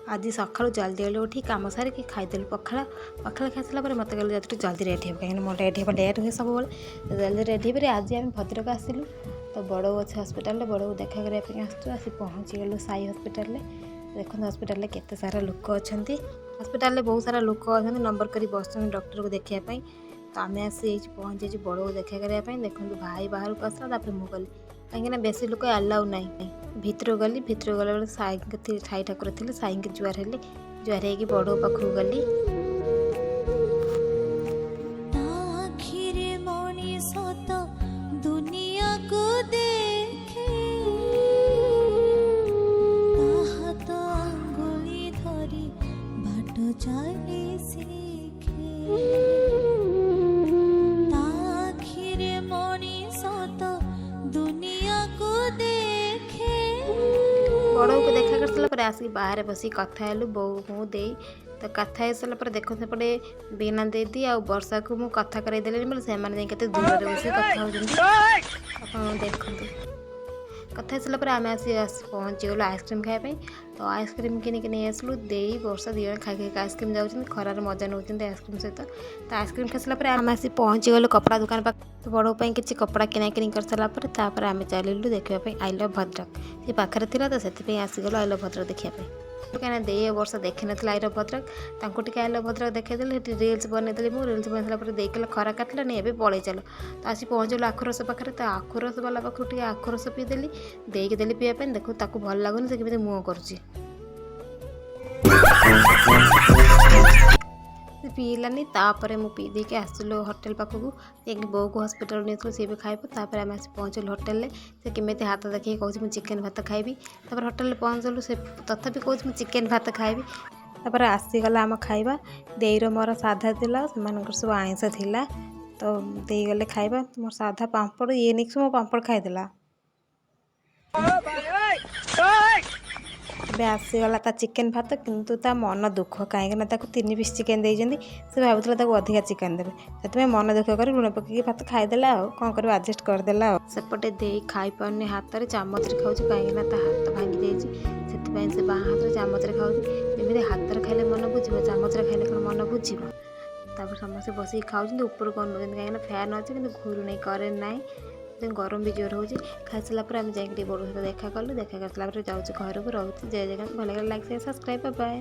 आज सका जल्दी जल्दी उठी कम सारिक खाईदेलु पखाड़ पखाड़ खाई सारा पर मत कहलु जल्दी जल्दी रेडी हो कहीं मोर रेडी हो लेट हुए सब जल्दी रेडी हो। आज आम भद्रक आसलु तो बड़ अच्छे हस्पिटाल बड़ देखा करने आस पहुँची गलु साई हस्पिटाल। देखो हस्पिटाल केते सारा लोक अच्छा हस्पिटाल बहुत सारा लोक अच्छा नंबर कर बस डॉक्टर को देखापी। तो आम आसी पहुँची बड़ को देखा करने देखो भाई बाहर को आसला मुझे गली कहीं बेसी लोक आलाउ ना भितर गली भितर गला बेले साई ठाकुर थे साई की जुआर हेली जुआर हो बड़ पाखक गली। बड़ को देखा कर सारा पर आसिक बाहर बस कथा हेलु बो मुझे तो कथा हो सारा देखो सेपटे बीना दीदी आ वर्षा को मुझे कथा कराइदेली बोले से दूर बस कथा हो देखते कथा हो सारा आम आसी पहुँची गलु आइसक्रीम खायापी। तो आइसक्रीम किनिक नहीं आसलु दे वर्षा दी खाई आइसक्रीम जाऊँ खरार मजा नौ आइसक्रीम सहित। तो आइसक्रीम खाई सारा आम आसी पहुँची गलु कपड़ा दुकान पाख तो बड़ किसी कपड़ा किना किनी कर सारापर आम चलू देखापी आई लव भद्रक से पाखे थी तो से आसीगलु आई लव भद्रक देखापी। कहीं दे वर्ष देखी ना आई लव भद्रक तांको आई लव भद्रक देखी रिल्स बनईदेली मुझे रिल्स बन सारा देख खरा काटला नहीं ए पलि चल तो आसी पहुँचलु आखुरस पाखे तो आखुरस वाला पाखु आखुरस पीदेली देदेली पीवाई देखो ताकू भल लगुनि से केमी मुँह कर पीलानी तापर मु पी देके आसलु होटेल पाखक बो को हस्पिटाल नहीं सी भी खाइब तापर आम आस पहुँचलु होटेल से केमी हाथ देखिए कौन चिकेन भात खाइबी तापर होटेल पहुँचलु से तथापि कौन चिकेन भात खाइबी तापर आसीगला आम खाइबा देईर मोर साधा थिला से सब आइंस थिला तो देगले खाइबा मोर साधा पापड़ ये नहीं मो पापड़ खाईदेला। ଏବେ आसीगला ता चिकेन भात किंतु ता मन दुख कहीं 3 पीस चिकेन देइजंदी से भावुला ताको अधिका चिकेन देबे से मन दुख कर लुण पकई भात खाईदेला कौन कर आडजस्ट करदेला सेपटे दे खाई पारनी हाथ में चामच खाऊँ कहीं हाथ भांगी जाइए से बाँ हाथ में चामच खाऊँ जमी हाथ खाइले मन बुझे चामच खाइले कौन मन बुझे समस्ते बस खाऊँ ऊपर कौन कहीं फैन अच्छे कि घूर नहीं करेन्ट ना गरम भी जोर हो खाई सारापर आम जाए बड़ सहित देखा कलु देखा कर सारापर जाऊँ घर को रोचे जय जगन्नाथ भल लाइक सब्सक्राइब बाय।